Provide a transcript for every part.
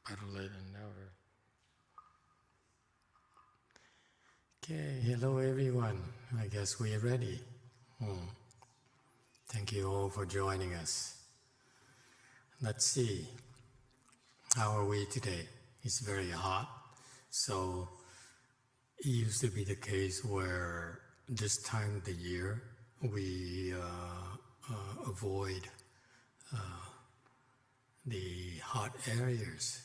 Better late than never. Okay, hello everyone. I guess we are ready. Thank you all for joining us. Let's see. How are we today? It's very hot. So it used to be the case where this time of the year we avoid the hot areas.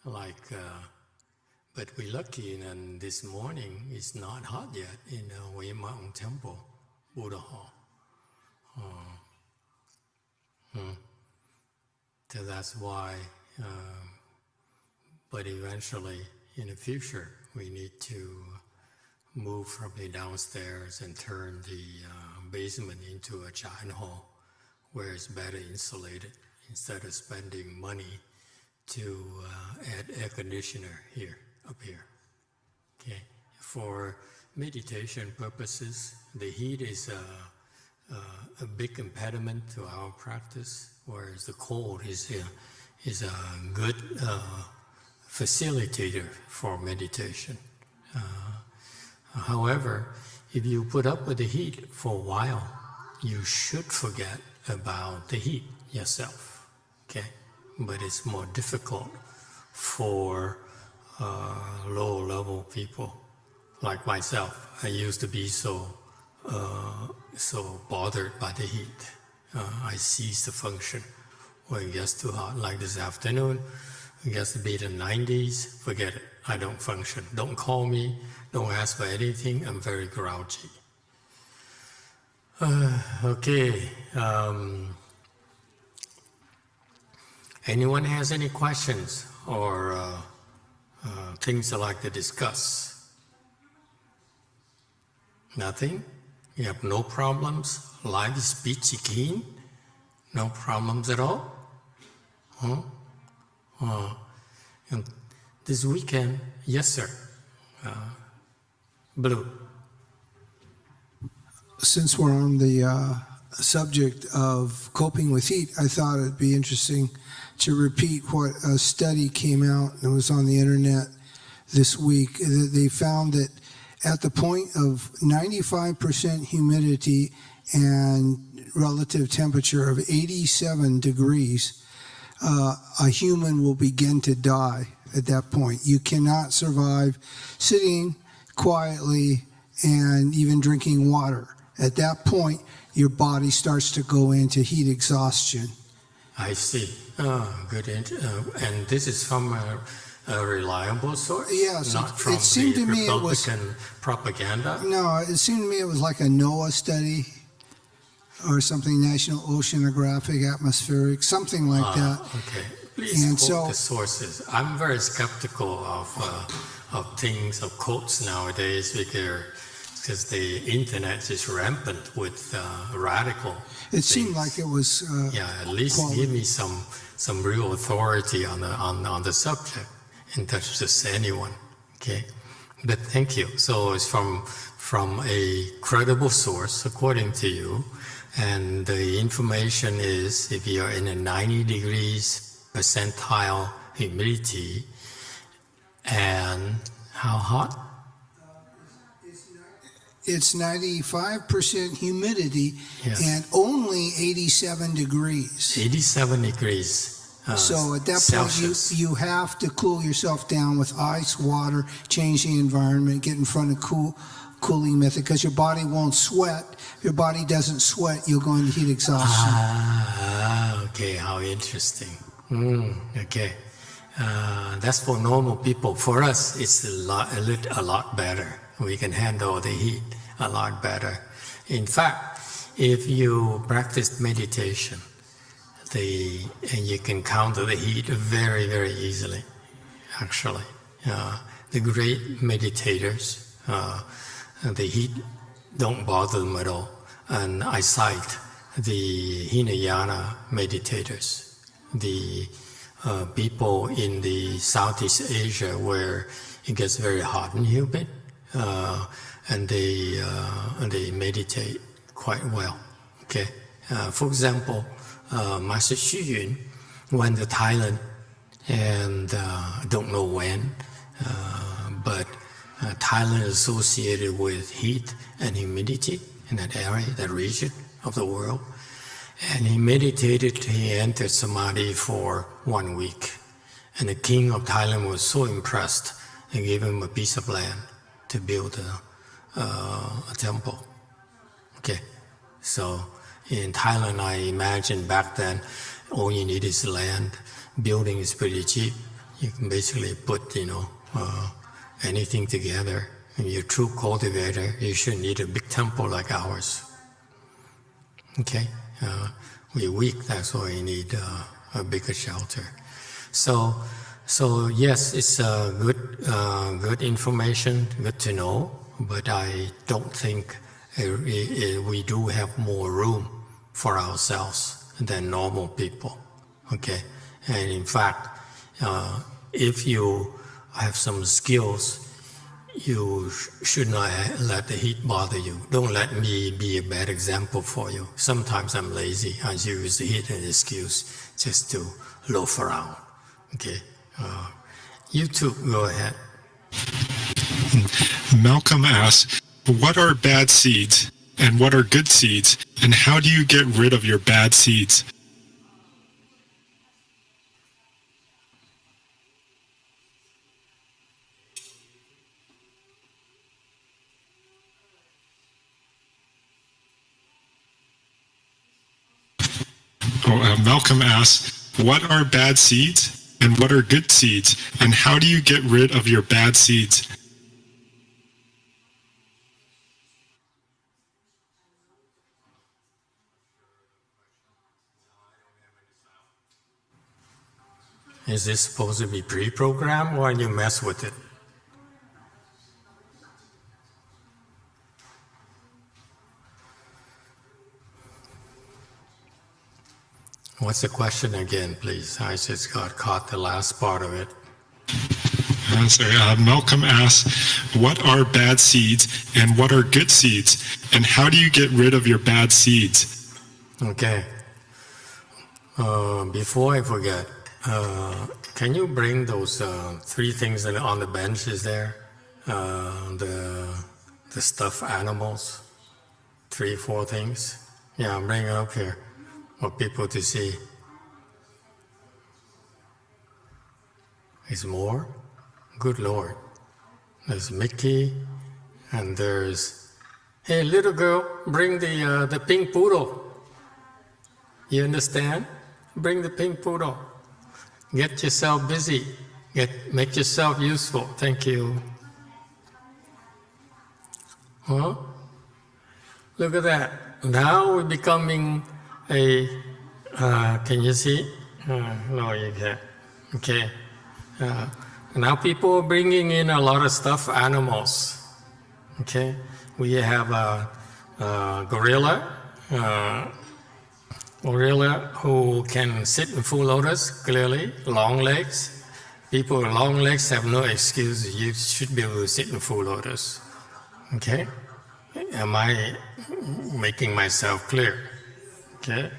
But we're lucky, and this morning it's not hot yet in Way Mountain Temple, Buddha Hall. So that's why, but eventually in the future we need to move from the downstairs and turn the basement into a giant hall where it's better insulated instead of spending money to add air conditioner up here. Okay, for meditation purposes, the heat is a big impediment to our practice, whereas the cold is a good facilitator for meditation. However, if you put up with the heat for a while, you should forget about the heat yourself. Okay, but it's more difficult for low-level people like myself. I used to be so bothered by the heat. I cease to function when it gets too hot. Like this afternoon, it gets to be the 90s. Forget it. I don't function. Don't call me. Don't ask for anything. I'm very grouchy. Okay. Anyone has any questions or things I'd like to discuss? Nothing? You have no problems? Life is peachy keen? No problems at all? And this weekend, yes sir. Blue. Since we're on the subject of coping with heat, I thought it'd be interesting to repeat what a study came out and was on the internet this week. They found that at the point of 95% humidity and relative temperature of 87 degrees, a human will begin to die at that point. You cannot survive sitting quietly and even drinking water. At that point, your body starts to go into heat exhaustion. I see. Good. And this is from a reliable source? Yes. Not from it seemed the to me Republican it was, propaganda? No, it seemed to me it was like a NOAA study or something, National Oceanographic Atmospheric, something like that. Okay. Please and quote the sources. I'm very skeptical of things, of quotes nowadays, because the internet is rampant with radical It things. seemed like it was at least quality. give me some real authority on the subject, and that's just anyone. Okay, but thank you. So it's from a credible source, according to you, and the information is if you're in a 90 degrees percentile humidity, and how hot? It's 95% humidity, Yes. and only 87 degrees. 87 degrees. So at that Celsius. point, you have to cool yourself down with ice, water, change the environment, get in front of cooling method, because your body won't sweat. If your body doesn't sweat, you'll go into heat exhaustion. Okay, how interesting. Okay, that's for normal people. For us, it's a lot better. We can handle the heat a lot better. In fact, if you practice meditation, and you can counter the heat very, very easily, actually. The great meditators, the heat don't bother them at all. And I cite the Hinayana meditators, the people in the Southeast Asia where it gets very hot and humid, and they meditate quite well. Okay, for example, Master Xu Yun went to Thailand and don't know when, but Thailand is associated with heat and humidity in that area, that region of the world. And he meditated, he entered Samadhi for 1 week. And the king of Thailand was so impressed and gave him a piece of land to build a temple. Okay, so in Thailand, I imagine back then, all you need is land. Building is pretty cheap. You can basically put, anything together. And you're a true cultivator, you shouldn't need a big temple like ours. Okay, we're weak, that's why we need a bigger shelter. So yes, it's good information, good to know, but I don't think we do have more room for ourselves than normal people. Okay, and in fact, if you have some skills, you should not let the heat bother you. Don't let me be a bad example for you. Sometimes I'm lazy. I use the heat as an excuse just to loaf around. Okay, you too, go ahead. Malcolm asks, what are bad seeds and what are good seeds, and how do you get rid of your bad seeds? Malcolm asks, what are bad seeds and what are good seeds, and how do you get rid of your bad seeds? Is this supposed to be pre-programmed or you mess with it? What's the question again, please? I just got caught the last part of it. Malcolm asks, what are bad seeds and what are good seeds, and how do you get rid of your bad seeds? Okay. Before I forget, can you bring those 3 things on the benches there? The stuffed animals, 3, 4 things. Yeah, bring it up here for people to see. Is more? Good Lord. There's Mickey, and there's, hey, little girl, bring the pink poodle. You understand? Bring the pink poodle. Get yourself busy. Make yourself useful. Thank you. Huh? Look at that. Now we're becoming a, can you see? No, you can't. Okay. Now people are bringing in a lot of stuffed animals. Okay. We have a gorilla. Gorilla who can sit in full lotus, clearly, long legs. People with long legs have no excuse. You should be able to sit in full lotus. Okay? Am I making myself clear? Okay?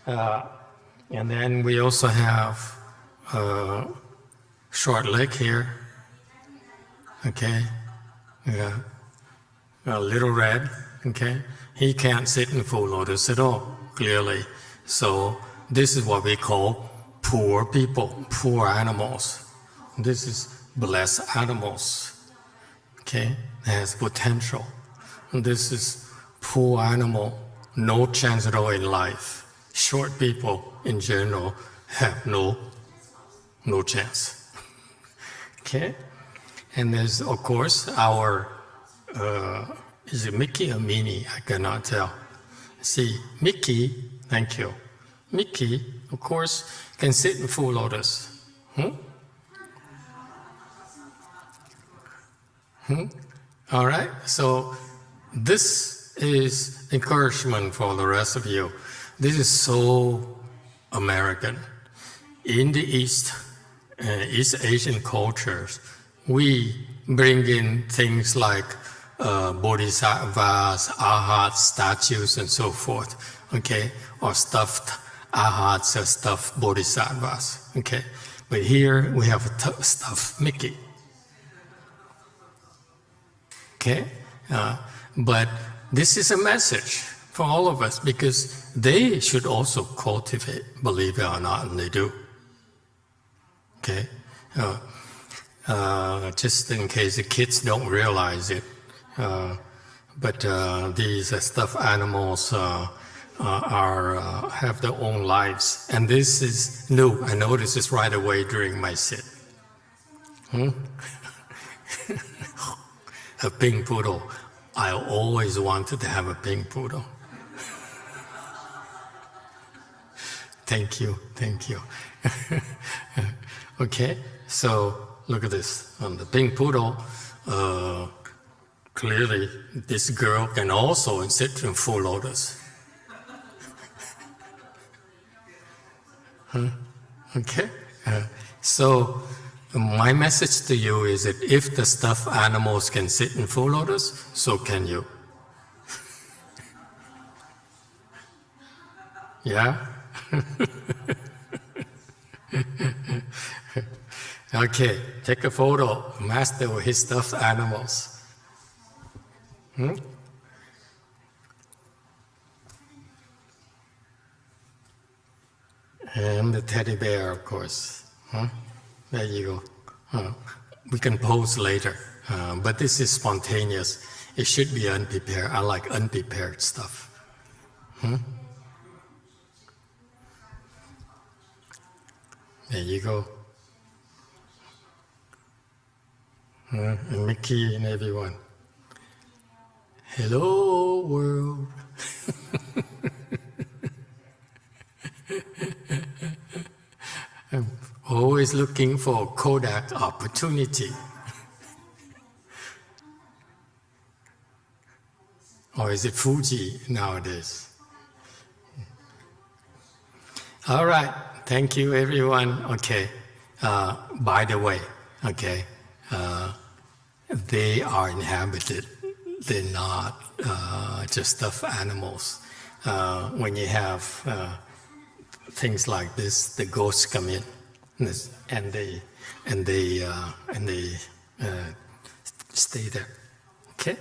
And then we also have short leg here. Okay? A little red. Okay? He can't sit in full lotus at all, clearly. So this is what we call poor people, poor animals. This is blessed animals. Okay? It has potential. And this is poor animal, no chance at all in life. Short people in general have no chance. Okay? And there's, of course, our is it Mickey or Minnie? I cannot tell. See, Mickey, thank you. Mickey, of course, can sit in full lotus. All right, so this is encouragement for the rest of you. This is so American. In the East Asian cultures, we bring in things like bodhisattvas, arhats, statues, and so forth, okay, or stuffed arhats are stuffed bodhisattvas. Okay, but here we have a stuffed Mickey. Okay, but this is a message for all of us because they should also cultivate, believe it or not, and they do. Okay, just in case the kids don't realize it, but these stuffed animals have their own lives, and this is new. I noticed this right away during my sit. A pink poodle. I always wanted to have a pink poodle. Thank you. Okay, so look at this. On the pink poodle, clearly this girl can also sit in full lotus. Okay, so my message to you is that if the stuffed animals can sit in full lotus, so can you. Yeah? Okay, take a photo, master with his stuffed animals. And the teddy bear, of course. There you go. We can pose later, but this is spontaneous. It should be unprepared. I like unprepared stuff. There you go. And Mickey and everyone. Hello, world. I'm always looking for Kodak opportunity. Or is it Fuji nowadays? All right. Thank you, everyone. Okay. By the way, okay, they are inhabited. They're not just stuffed animals. When you have things like this, the ghosts come in, and they stay there. Okay.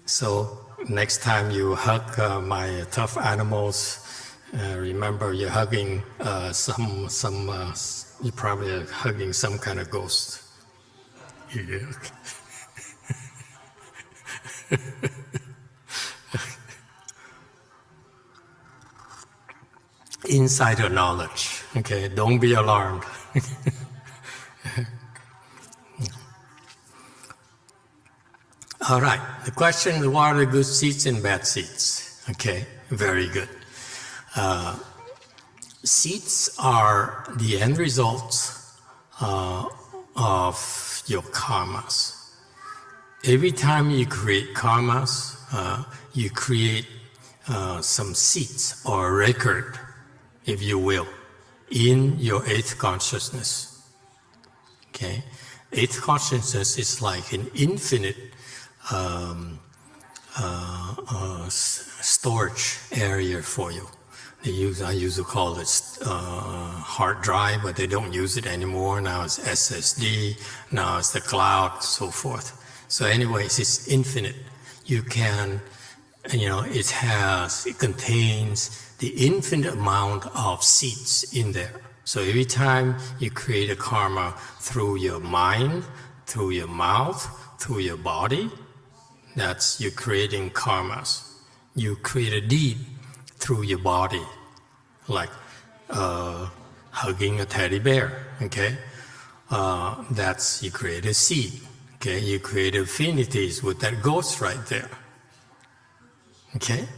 So next time you hug my tough animals, remember you're hugging you probably are hugging some kind of ghost. Yeah. Insider knowledge. Okay, don't be alarmed. All right, the question, what are the good seeds and bad seeds? Okay, very good. Seeds are the end results of your karmas. Every time you create karmas, you create some seeds or a record, if you will, in your eighth consciousness. Okay, eighth consciousness is like an infinite storage area for you. I used to call it hard drive, but they don't use it anymore. Now it's SSD, now it's the cloud, so forth. So anyways, it's infinite. You can, it contains the infinite amount of seeds in there. So every time you create a karma through your mind, through your mouth, through your body, that's you're creating karmas. You create a deed through your body, like hugging a teddy bear, okay? That's, you create a seed, okay? You create affinities with that ghost right there, okay?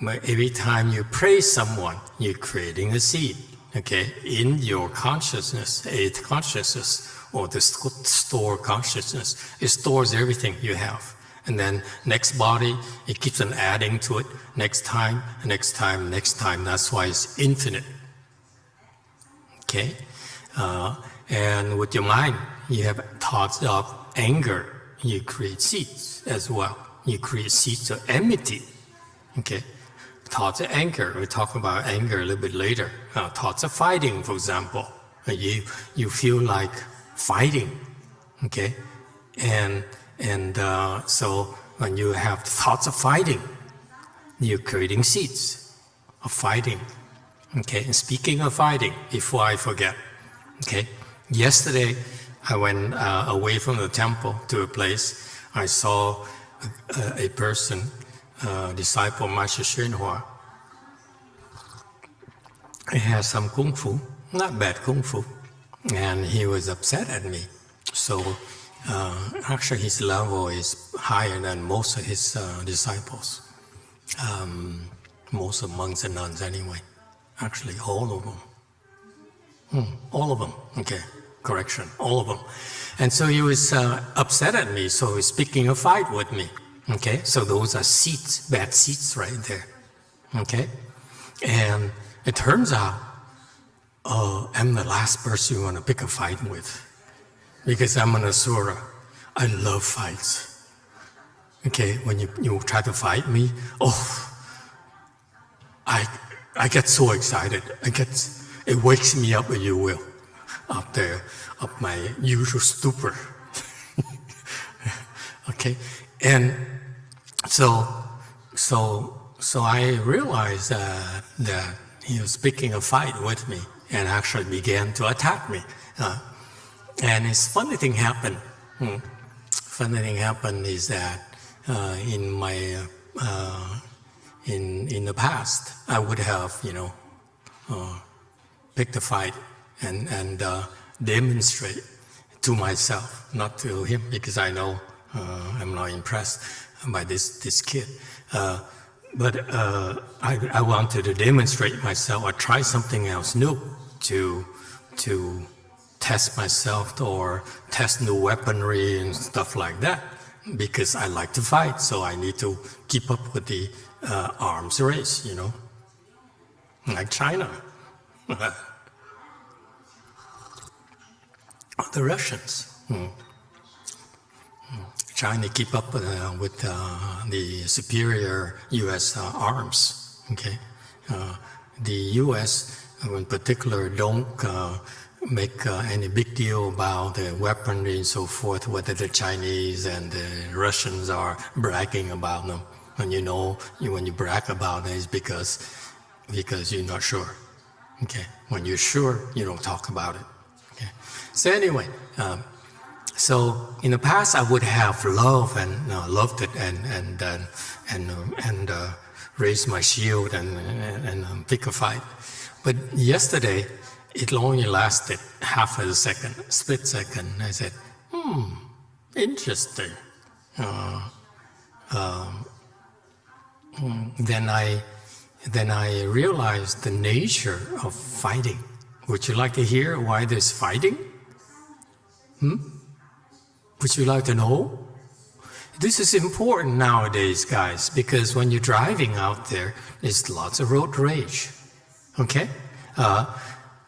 Every time you praise someone, you're creating a seed, okay? In your consciousness, eighth consciousness, or the store consciousness. It stores everything you have. And then next body, it keeps on adding to it. Next time, next time, next time. That's why it's infinite. Okay? And with your mind, you have thoughts of anger. You create seeds as well. You create seeds of enmity. Okay, thoughts of anger. We'll talk about anger a little bit later. Thoughts of fighting, for example. You feel like fighting. Okay, and so when you have thoughts of fighting, you're creating seeds of fighting. Okay, and speaking of fighting, before I forget, okay, yesterday I went away from the temple to a place. I saw a person, disciple of Master YongHua. He has some kung fu, not bad kung fu, and he was upset at me. So actually his level is higher than most of his disciples. Most of monks and nuns anyway. Actually, all of them. All of them, okay, correction, all of them. And so he was upset at me, so he's picking a fight with me, okay? So those are seeds, bad seeds right there, okay? And it turns out, I'm the last person you want to pick a fight with, because I'm an asura. I love fights, okay? When you try to fight me, I get so excited. It wakes me up, if you will, up there, up my usual stupor. Okay, and so I realized that he was picking a fight with me and actually began to attack me. And this funny thing happened. Funny thing happened is that in my in the past, I would have, picked a fight and demonstrate to myself, not to him, because I know I'm not impressed by this kid. But I wanted to demonstrate myself or try something else new to test myself or test new weaponry and stuff like that, because I like to fight, so I need to keep up with the arms race, like China. The Russians. Trying to keep up with the superior U.S. arms. Okay, the U.S. in particular don't make any big deal about the weaponry and so forth, whether the Chinese and the Russians are bragging about them. And when you brag about it, it's because you're not sure. Okay, when you're sure, you don't talk about it. Okay, so anyway, so in the past I would have loved it and raise my shield and pick a fight, but yesterday it only lasted half a second, split second. I said, interesting. Then I realized the nature of fighting. Would you like to hear why there's fighting? Would you like to know? This is important nowadays, guys, because when you're driving out there, there's lots of road rage. Okay?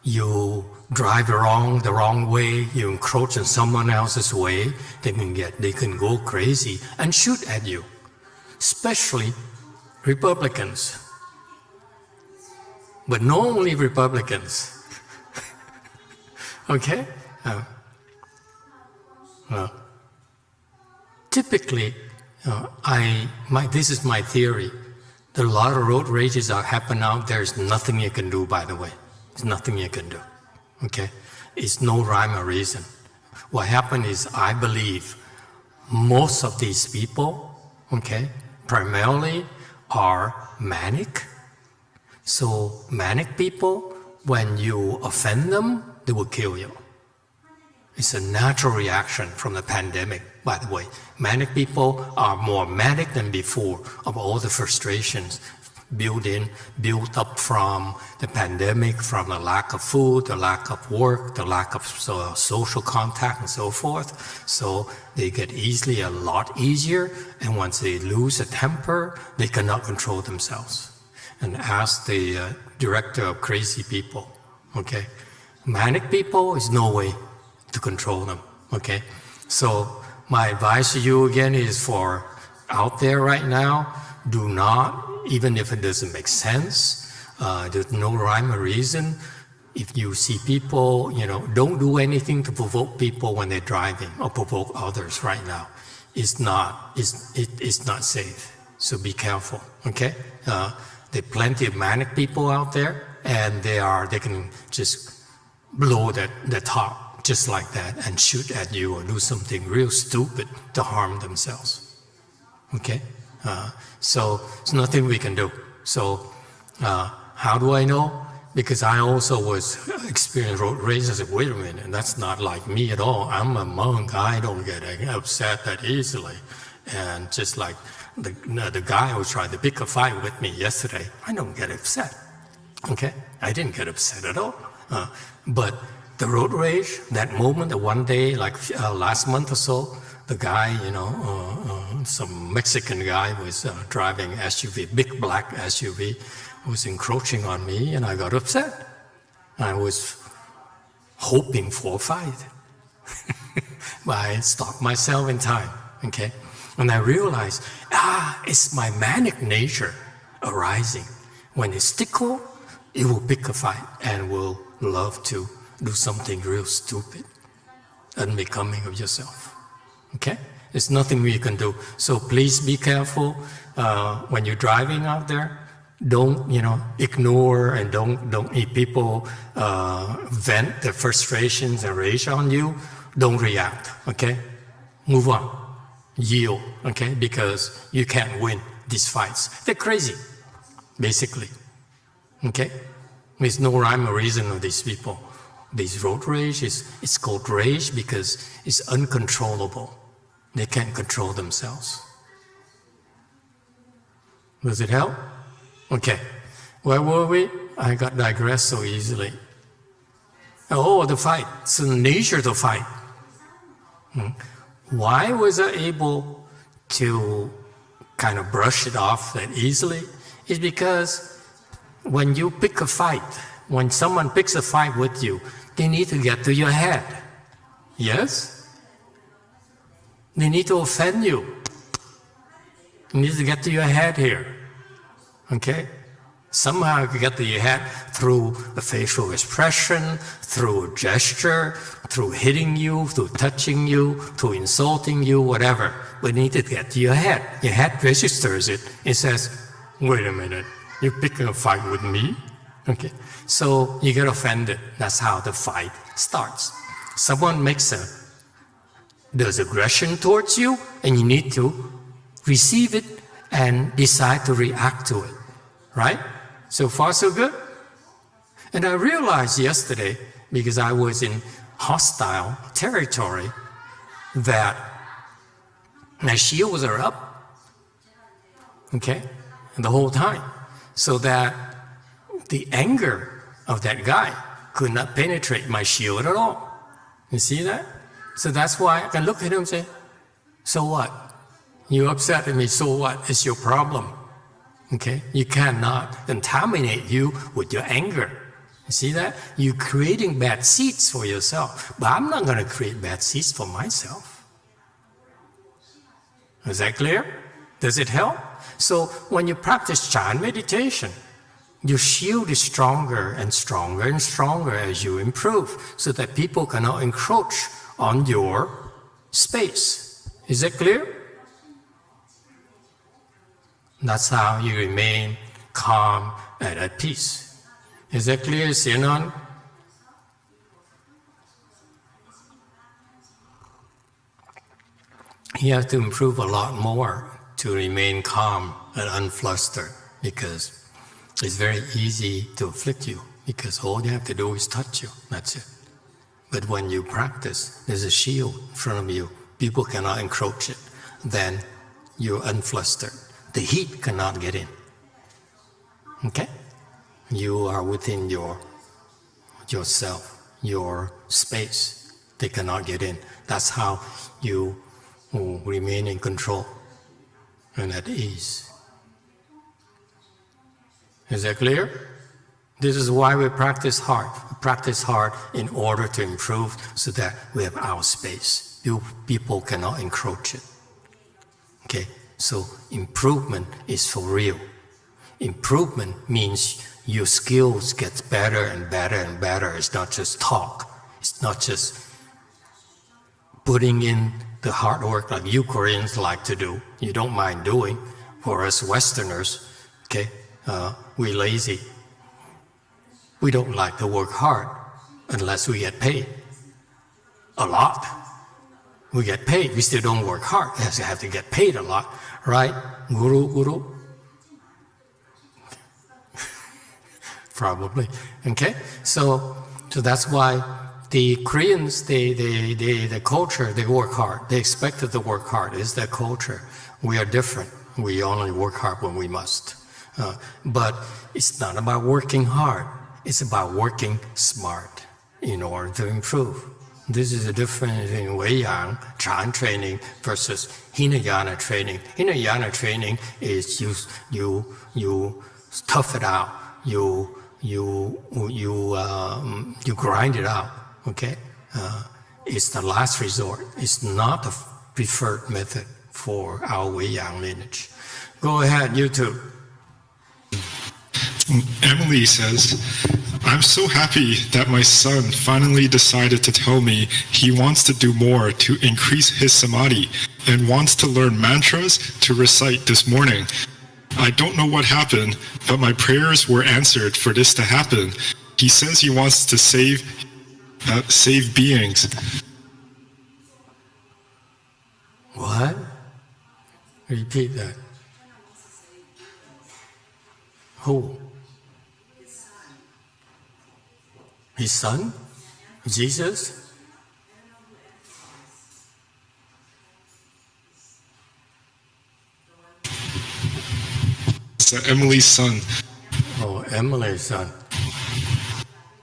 You drive the wrong way, you encroach on someone else's way, they can go crazy and shoot at you. Especially Republicans. But not only Republicans. Okay? Typically, this is my theory. There are a lot of road rages that happen out there. There's nothing you can do, by the way. There's nothing you can do. Okay? It's no rhyme or reason. What happened is, I believe most of these people, okay, primarily are manic. So manic people, when you offend them, they will kill you. It's a natural reaction from the pandemic, by the way. Manic people are more manic than before of all the frustrations built up from the pandemic, from the lack of food, the lack of work, the lack of social contact and so forth. So they get easily a lot easier, and once they lose a temper, they cannot control themselves. And ask the director of crazy people, okay? Manic people is no way to control them, okay? So my advice to you again is, for out there right now, do not even if it doesn't make sense, there's no rhyme or reason. If you see people, don't do anything to provoke people when they're driving or provoke others right now. It's not safe. So be careful, okay? There are plenty of manic people out there, and they can just blow their top just like that and shoot at you or do something real stupid to harm themselves, okay? So there's nothing we can do. So how do I know? Because I also experienced road rage. I said, wait a minute, that's not like me at all. I'm a monk. I don't get upset that easily. And just like the guy who tried to pick a fight with me yesterday, I don't get upset. Okay? I didn't get upset at all. But the road rage, that moment, the one day, like last month or so, the guy, some Mexican guy was driving SUV, big black SUV, was encroaching on me, and I got upset. I was hoping for a fight. But I stopped myself in time, okay? And I realized, it's my manic nature arising. When it's tickled, it will pick a fight and will love to do something real stupid, unbecoming of yourself, okay? There's nothing we can do. So please be careful when you're driving out there. Don't, ignore and don't if people vent their frustrations and rage on you. Don't react, okay? Move on, yield, okay? Because you can't win these fights. They're crazy, basically, okay? There's no rhyme or reason of these people. This road rage it's called rage because it's uncontrollable. They can't control themselves. Does it help? Okay, where were we? I got digressed so easily. Oh, the fight. It's the nature to fight. Why was I able to kind of brush it off that easily? It's because when you pick a fight, when someone picks a fight with you, they need to get to your head. Yes? They need to offend you. They need to get to your head here. Okay? Somehow you get to your head through a facial expression, through a gesture, through hitting you, through touching you, through insulting you, whatever. But you need to get to your head. Your head registers it. It says, wait a minute, you're picking a fight with me? Okay. So you get offended. That's how the fight starts. Someone does aggression towards you, and you need to receive it and decide to react to it, right? So far, so good? And I realized yesterday, because I was in hostile territory, that my shields are up, okay, the whole time, so that the anger of that guy could not penetrate my shield at all. You see that? So that's why I can look at him and say, so what? You upset at me, so what? It's your problem. Okay? You cannot contaminate you with your anger. You see that? You're creating bad seeds for yourself. But I'm not going to create bad seeds for myself. Is that clear? Does it help? So when you practice Chan meditation, your shield is stronger and stronger and stronger as you improve, so that people cannot encroach on your space. Is that clear? That's how you remain calm and at peace. Is that clear, Sianon? You have to improve a lot more to remain calm and unflustered, because it's very easy to afflict you, because all you have to do is touch you. That's it. But when you practice, there's a shield in front of you. People cannot encroach it. Then you're unflustered. The heat cannot get in. Okay? You are within yourself, your space. They cannot get in. That's how you remain in control and at ease. Is that clear? This is why we practice hard. We practice hard in order to improve, so that we have our space. People cannot encroach it. Okay? So improvement is for real. Improvement means your skills get better and better and better. It's not just talk. It's not just putting in the hard work like you Koreans like to do. You don't mind doing. For us Westerners, okay, we're lazy. We don't like to work hard unless we get paid a lot. We get paid, we still don't work hard. Yes, you have to get paid a lot, right? Guru? Probably, okay? So that's why the Koreans, the culture, they work hard. They expect to work hard. It's their culture. We are different. We only work hard when we must. But it's not about working hard. It's about working smart in order to improve. This is the difference in Wei-Yang, Chan training versus Hinayana training. Hinayana training is you tough it out. You grind it out. Okay, it's the last resort. It's not a preferred method for our Wei-Yang lineage. Go ahead, you two. Emily says, I'm so happy that my son finally decided to tell me he wants to do more to increase his samadhi and wants to learn mantras to recite this morning. I don't know what happened, but my prayers were answered for this to happen. He says he wants to save beings. What? Repeat that. Who? His son? Jesus? It's Emily's son. Oh, Emily's son.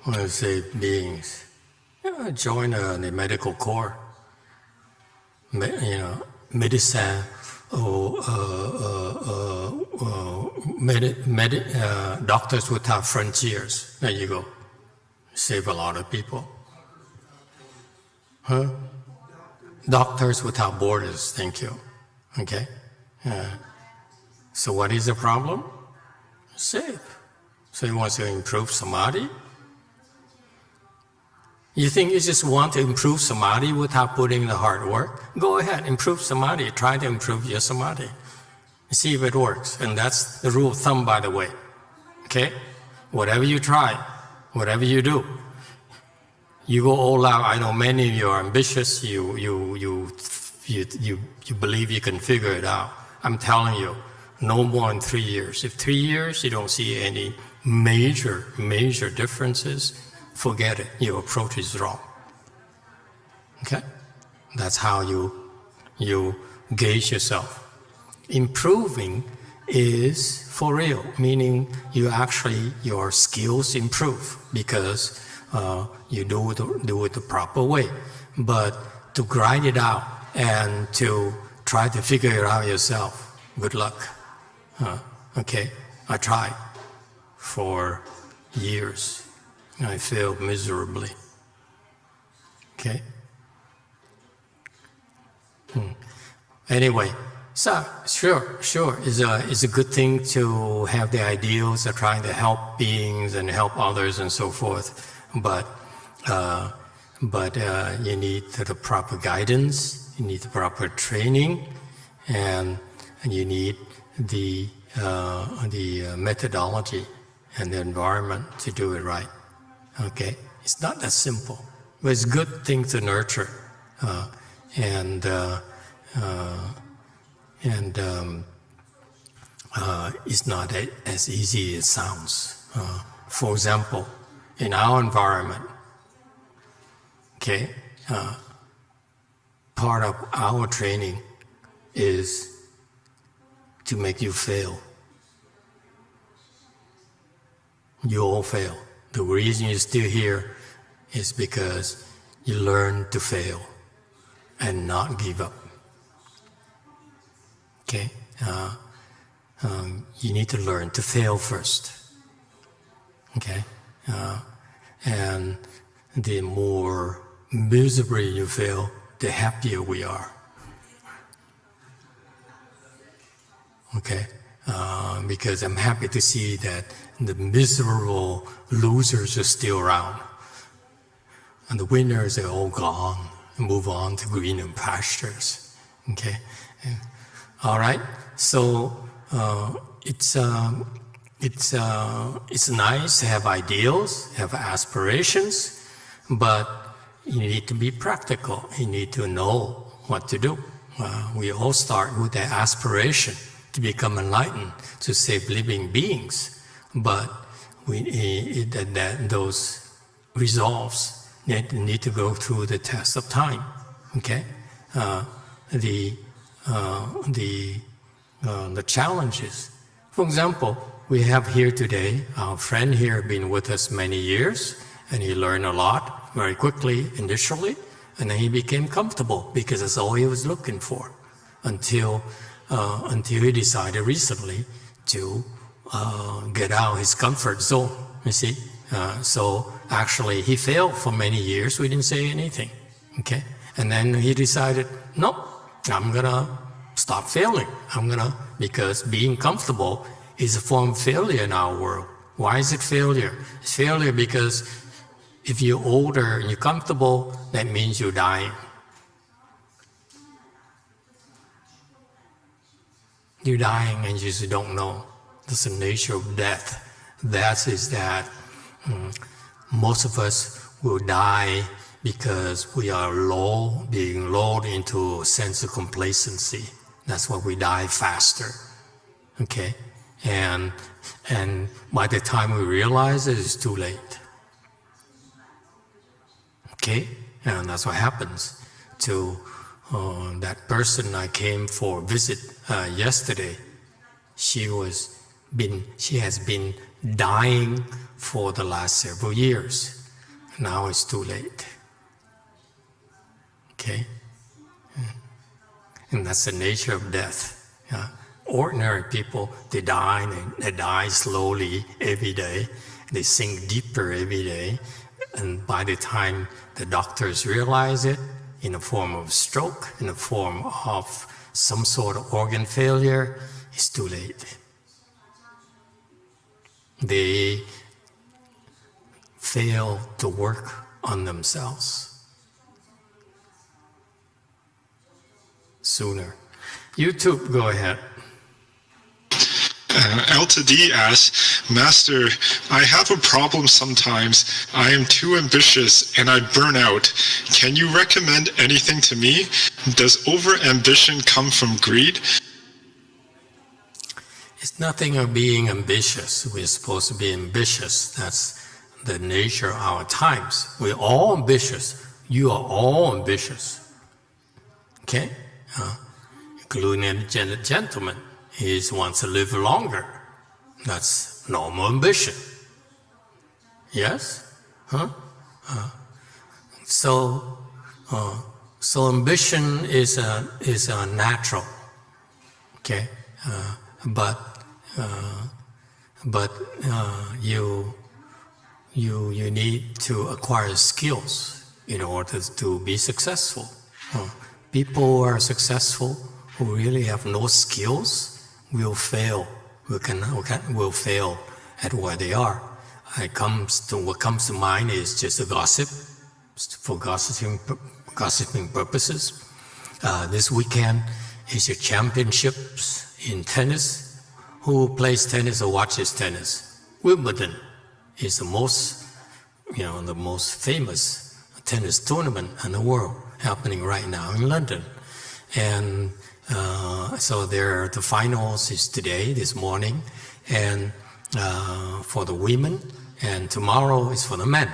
I want to say beings. Join the medical corps. Medicine or Doctors Without Frontiers. There you go. Save a lot of people. Huh? Doctors Without Borders, thank you. Okay? So what is the problem? Save. So he wants to improve samadhi? You think you just want to improve samadhi without putting the hard work? Go ahead, improve samadhi. Try to improve your samadhi. See if it works. And that's the rule of thumb, by the way. Okay? Whatever you try, whatever you do, you go all out. I know many of you are ambitious. You believe you can figure it out. I'm telling you, no more than 3 years. If 3 years you don't see any major differences, forget it. Your approach is wrong. Okay? That's how you gauge yourself. Improving is for real, meaning your skills improve because you do it the proper way. But to grind it out and to try to figure it out yourself, good luck. Okay, I tried for years. I failed miserably. Okay? Anyway, so sure, it's a good thing to have the ideals of trying to help beings and help others and so forth. But you need the proper guidance, you need the proper training, and you need the methodology and the environment to do it right. Okay, it's not that simple, but it's a good thing to nurture, it's not as easy as it sounds. For example, in our environment, okay, part of our training is to make you fail. You all fail. The reason you're still here is because you learn to fail and not give up. Okay? You need to learn to fail first. Okay? And the more miserably you fail, the happier we are. Okay? because I'm happy to see that the miserable losers are still around. And the winners are all gone and move on to greener pastures. Okay? All right? So it's nice to have ideals, have aspirations, but you need to be practical. You need to know what to do. We all start with the aspiration to become enlightened, to save living beings, but those resolves need to go through the test of time. Okay, the challenges. For example, we have here today our friend here, been with us many years, and he learned a lot very quickly initially, and then he became comfortable because that's all he was looking for, until he decided recently to get out of his comfort zone. You see, so actually he failed for many years. We didn't say anything. Okay, and then he decided, nope, I'm gonna stop failing. Because being comfortable is a form of failure in our world. Why is it failure? It's failure because if you're older and you're comfortable, that means you're dying. You're dying and you just don't know. That's the nature of death. That is that most of us will die because we are being lulled into a sense of complacency. That's why we die faster. Okay? And by the time we realize it, it's too late. Okay? And that's what happens to that person I came for a visit yesterday. She has been dying for the last several years. Now it's too late. Okay? And that's the nature of death. Ordinary people, they die slowly every day. They sink deeper every day. And by the time the doctors realize it, in the form of stroke, in the form of some sort of organ failure, it's too late. They fail to work on themselves sooner. YouTube, go ahead. Elta D asks, Master, I have a problem sometimes. I am too ambitious and I burn out. Can you recommend anything to me? Does over-ambition come from greed? It's nothing of being ambitious. We're supposed to be ambitious. That's the nature of our times. We're all ambitious. You are all ambitious. Okay? Including a gentleman. He wants to live longer. That's normal ambition. Yes? So ambition is a natural. Okay? But you need to acquire skills in order to be successful. People who are successful who really have no skills will fail. Will fail at where they are. What comes to mind is just a gossip, for gossiping purposes. This weekend is your championships in tennis. Who plays tennis or watches tennis? Wimbledon is the most famous tennis tournament in the world, happening right now in London. And so the finals is today, this morning, and for the women, and tomorrow is for the men.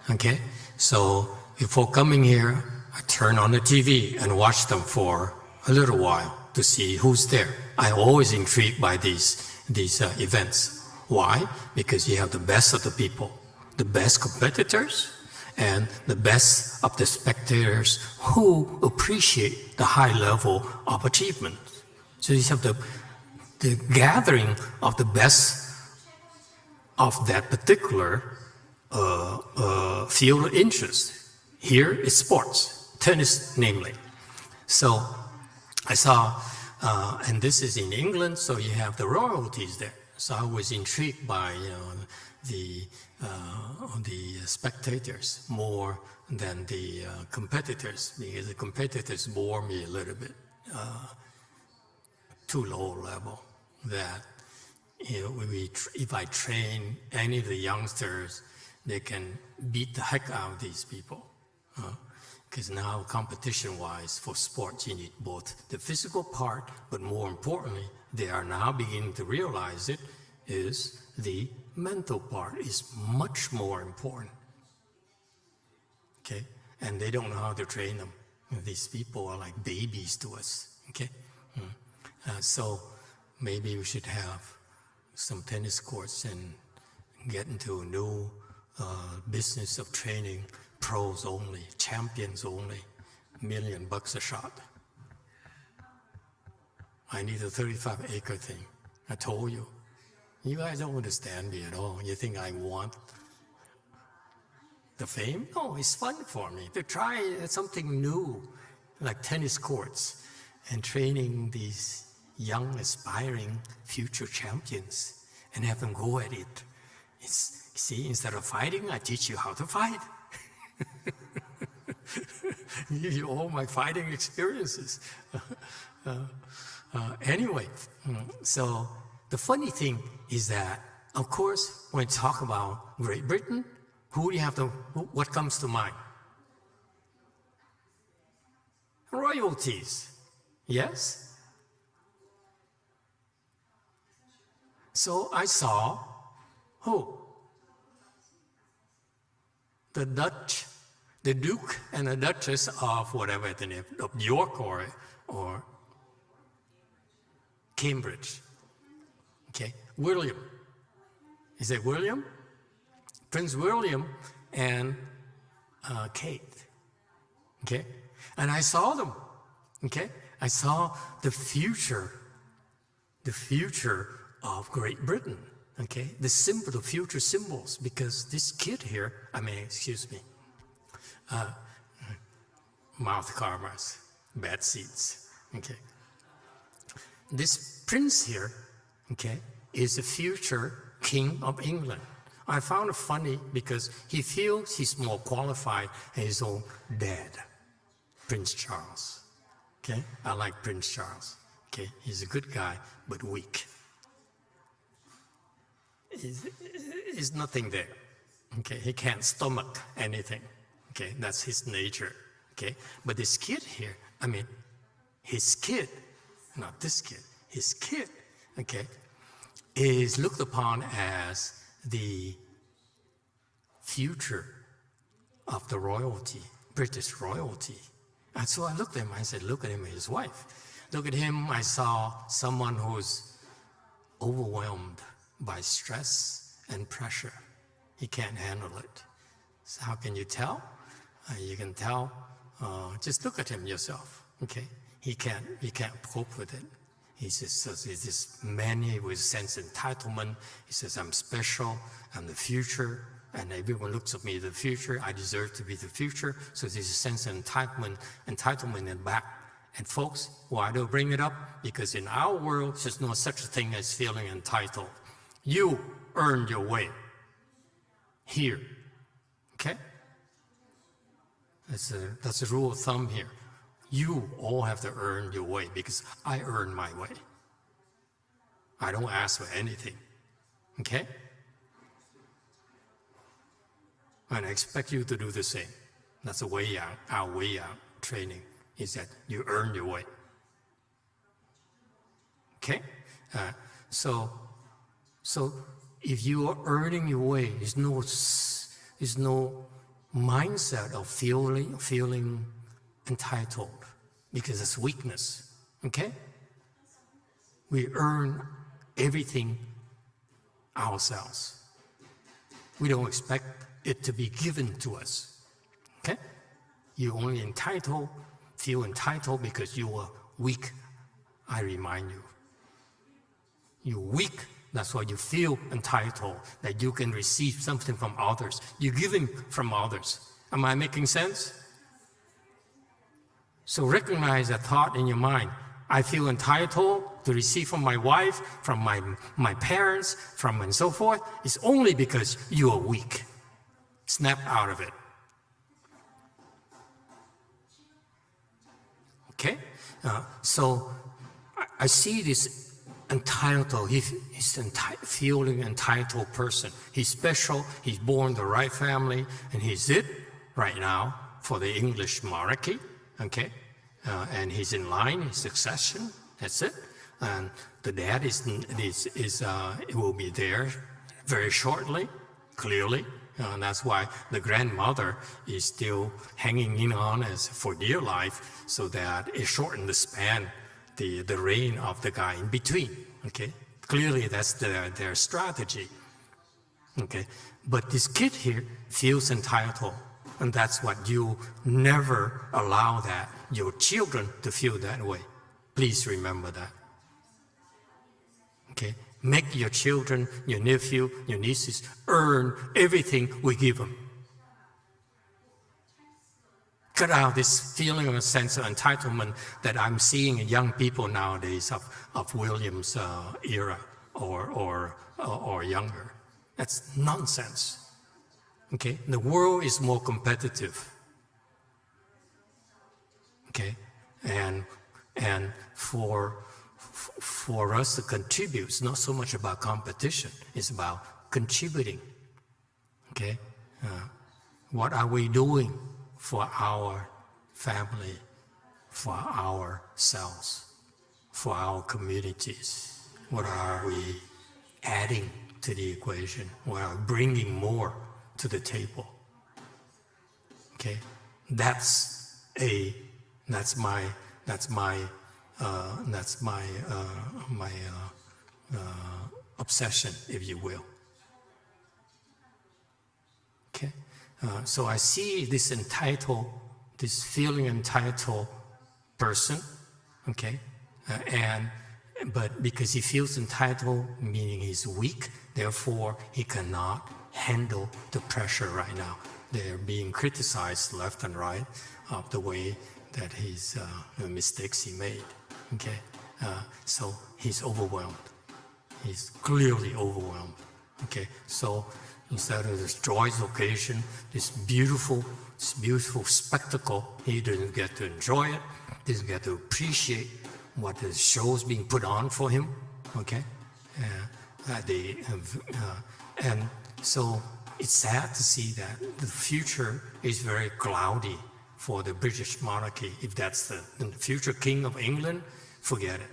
Okay? So before coming here, I turn on the TV and watch them for a little while to see who's there. I'm always intrigued by these events. Why? Because you have the best of the people, the best competitors, and the best of the spectators who appreciate the high level of achievement. So you have the gathering of the best of that particular field of interest. Here is sports, tennis namely. So I saw And this is in England, so you have the royalties there. So I was intrigued by the spectators more than the competitors, because the competitors bore me a little bit too low level. That if I train any of the youngsters, they can beat the heck out of these people. Because now competition-wise for sports, you need both the physical part, but more importantly, they are now beginning to realize it, is the mental part is much more important. Okay? And they don't know how to train them. These people are like babies to us. Okay? So maybe we should have some tennis courts and get into a new business of training pros only, champions only, $1 million a shot. I need a 35-acre thing. I told you. You guys don't understand me at all. You think I want the fame? No, it's fun for me to try something new, like tennis courts, and training these young, aspiring future champions and have them go at it. See, instead of fighting, I teach you how to fight. Give you all my fighting experiences. Anyway, so the funny thing is that, of course, when you talk about Great Britain, what comes to mind? Royalties, yes? So I saw, the Duke and the Duchess of whatever the name, of York or Cambridge. Okay, William. Is it William? Prince William and Kate. Okay, and I saw them. Okay, I saw the future of Great Britain. Okay, the future symbols, because this kid here, mouth karmas, bad seeds. Okay, this prince here, okay, is the future king of England. I found it funny because he feels he's more qualified than his own dad, Prince Charles. Okay, I like Prince Charles. Okay, he's a good guy, but weak. Is nothing there. Okay, he can't stomach anything. Okay, that's his nature. Okay, but this kid here, his kid, not this kid, his kid, okay, is looked upon as the future of the royalty, British royalty. And so I looked at him, I said, look at him and his wife. Look at him, I saw someone who's overwhelmed by stress and pressure. He can't handle it. So how can you tell? You can tell, just look at him yourself, okay? He can't cope with it. He says, he's this man with sense of entitlement. He says, I'm special, I'm the future, and everyone looks at me the future, I deserve to be the future. So there's a sense of entitlement in the back. And folks, why do I bring it up? Because in our world, there's no such a thing as feeling entitled. You earned your way here, okay? That's a rule of thumb here. You all have to earn your way because I earn my way. I don't ask for anything, okay? And I expect you to do the same. That's a way out, our way out training is that you earn your way, okay? So if you are earning your way, there's no mindset of feeling entitled, because it's weakness, okay? We earn everything ourselves. We don't expect it to be given to us, okay? You only feel entitled because you are weak, I remind you. You're weak, that's why you feel entitled, that you can receive something from others. You're giving from others. Am I making sense? So recognize that thought in your mind. I feel entitled to receive from my wife, from my parents, from and so forth, it's only because you are weak. Snap out of it. Okay? So I see this entitled, he's feeling entitled person. He's special, he's born the right family, and he's it right now for the English monarchy, okay? And he's in line, his succession, that's it. And the dad will be there very shortly, clearly. And that's why the grandmother is still hanging in on as for dear life, so that it shortened the span, the reign of the guy in between. Okay, clearly that's their strategy. Okay, but this kid here feels entitled, and that's what you never allow that your children to feel that way. Please remember that. Okay. Make your children, your nephew, your nieces earn everything we give them. Cut out this feeling of a sense of entitlement that I'm seeing in young people nowadays of William's era or younger. That's nonsense. Okay, the world is more competitive. Okay, and for us to contribute, it's not so much about competition, it's about contributing. Okay? What are we doing for our family, for ourselves, for our communities? What are we adding to the equation? We are bringing more to the table. Okay? That's my obsession, if you will. Okay, so I see this feeling entitled person. Okay, but because he feels entitled, meaning he's weak, therefore he cannot handle the pressure right now. They're being criticized left and right of the way that the mistakes he made. Okay, so he's overwhelmed. He's clearly overwhelmed. Okay, so instead of this joyous occasion, this beautiful spectacle, he didn't get to enjoy it. Didn't get to appreciate what the shows being put on for him. Okay, and so it's sad to see that the future is very cloudy for the British monarchy. If that's the future king of England, forget it.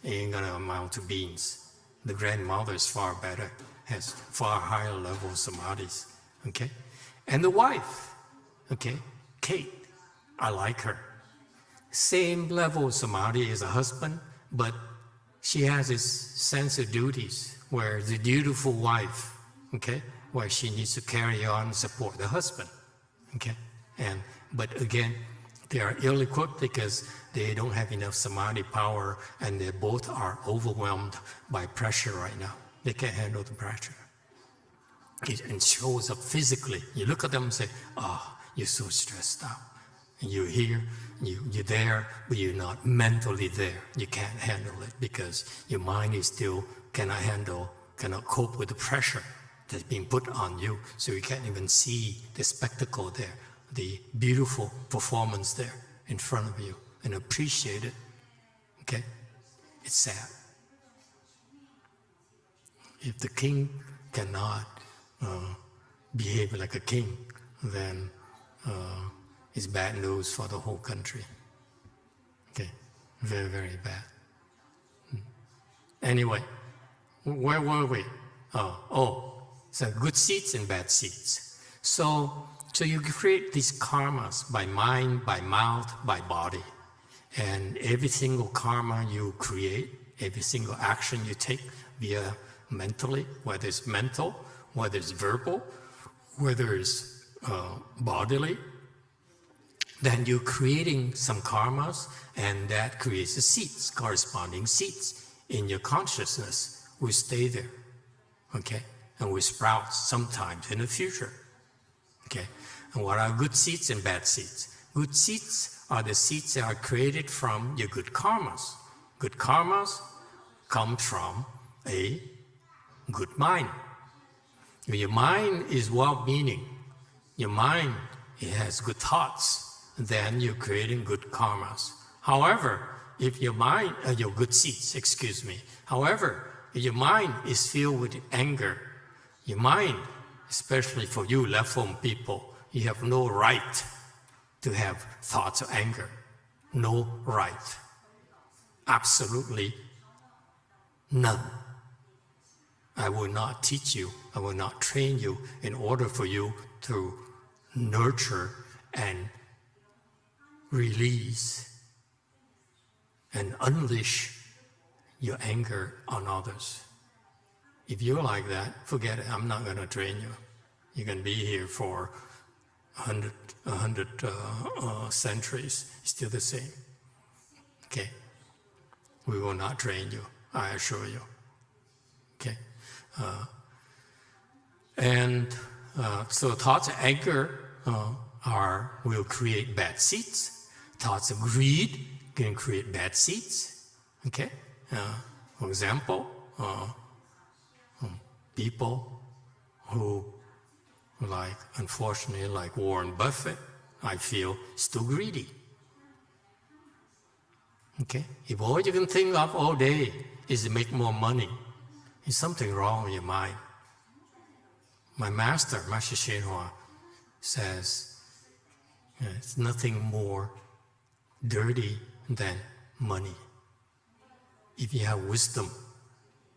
It ain't gonna amount to beans. The grandmother is far better, has far higher level of samadhis. Okay? And the wife, okay, Kate, I like her. Same level of samadhi as a husband, but she has this sense of duties where the dutiful wife, okay, where she needs to carry on and support the husband. Okay? But again, they are ill-equipped because they don't have enough samadhi power, and they both are overwhelmed by pressure right now. They can't handle the pressure. It shows up physically. You look at them and say, you're so stressed out. And you're here, you're there, but you're not mentally there. You can't handle it because your mind is still cannot cope with the pressure that's being put on you. So you can't even see the spectacle there, the beautiful performance there in front of you, and appreciate it. Okay? It's sad. If the king cannot behave like a king, then it's bad news for the whole country. Okay? Very, very bad. Anyway, where were we? So good seeds and bad seeds. So you create these karmas by mind, by mouth, by body. And every single karma you create, every single action you take via mentally, whether it's mental, whether it's verbal, whether it's bodily, then you're creating some karmas, and that creates the seeds, corresponding seeds in your consciousness will stay there, okay? And will sprout sometimes in the future, okay? And what are good seeds and bad seeds? Good seeds are the seeds that are created from your good karmas. Good karmas come from a good mind. If your mind is well-meaning, your mind, it has good thoughts, then you're creating good karmas. However, if your mind, your good seeds, excuse me. However, if your mind is filled with anger, your mind, especially for you left home people, you have no right to have thoughts of anger. No right. Absolutely none. I will not teach you, I will not train you in order for you to nurture and release and unleash your anger on others. If you're like that, forget it, I'm not going to train you. You can be here for 100 centuries, it's still the same. Okay? We will not train you, I assure you. Okay? So thoughts of anger will create bad seeds. Thoughts of greed can create bad seeds. Okay? For example, people who, unfortunately, like Warren Buffett, I feel is too greedy. Okay? If all you can think of all day is to make more money, there's something wrong with your mind. My master, Master YongHua, says it's nothing more dirty than money. If you have wisdom,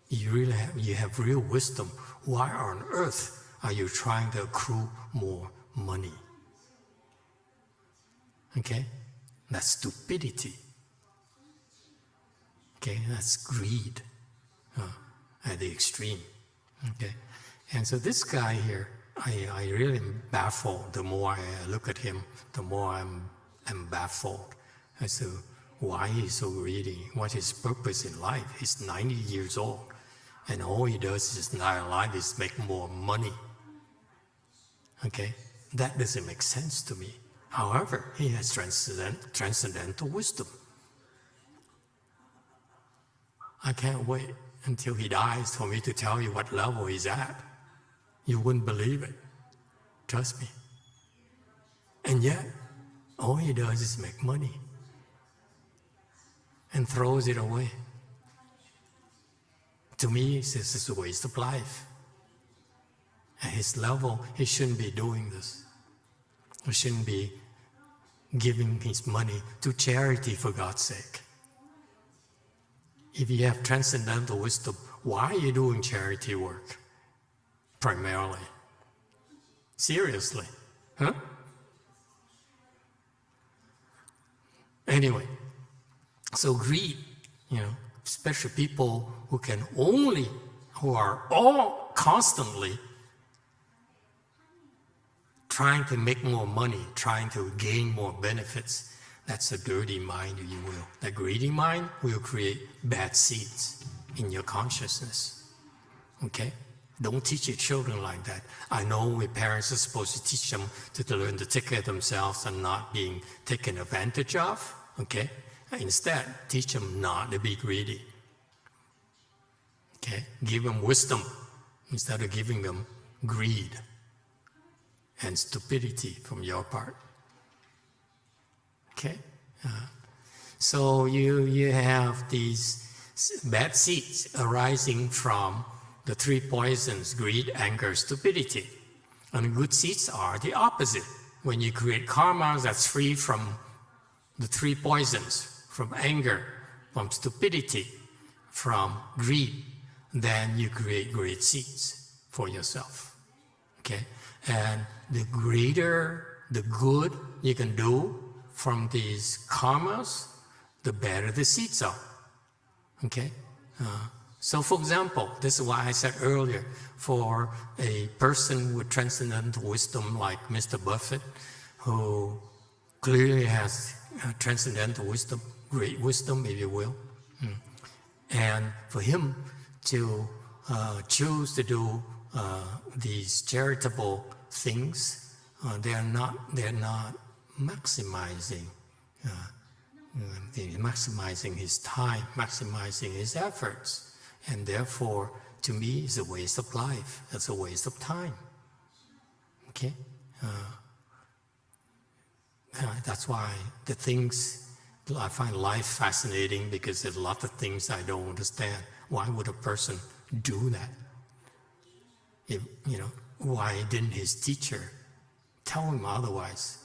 you have real wisdom, why on earth are you trying to accrue more money? Okay? That's stupidity. Okay? That's greed at the extreme. Okay? And so this guy here, I really am baffled. The more I look at him, the more I'm baffled. I said, why he's so greedy? What his purpose in life? He's 90 years old, and all he does his entire life is make more money. Okay? That doesn't make sense to me. However, he has transcendental wisdom. I can't wait until he dies for me to tell you what level he's at. You wouldn't believe it. Trust me. And yet, all he does is make money and throws it away. To me, this is a waste of life. At his level, he shouldn't be doing this. He shouldn't be giving his money to charity, for God's sake. If you have transcendental wisdom, why are you doing charity work? Primarily. Seriously. Huh? Anyway, so greed, especially people who are all constantly trying to make more money, trying to gain more benefits, that's a dirty mind, if you will. That greedy mind will create bad seeds in your consciousness. Okay? Don't teach your children like that. I know we parents are supposed to teach them to learn to take care of themselves and not being taken advantage of. Okay? Instead, teach them not to be greedy. Okay? Give them wisdom instead of giving them greed and stupidity from your part. Okay? So you have these bad seeds arising from the three poisons: greed, anger, stupidity. And good seeds are the opposite. When you create karma that's free from the three poisons, from anger, from stupidity, from greed, then you create great seeds for yourself. Okay? And the greater the good you can do from these karmas, the better the seeds are. Okay? So for example, this is why I said earlier, for a person with transcendental wisdom like Mr. Buffett, who clearly has transcendental wisdom, great wisdom, if you will, and for him to choose to do these charitable things, they're not maximizing maximizing his time, maximizing his efforts. And therefore, to me, it's a waste of life. It's a waste of time. Okay? That's why the things, I find life fascinating because there's a lot of things I don't understand. Why would a person do that? If, why didn't his teacher tell him otherwise?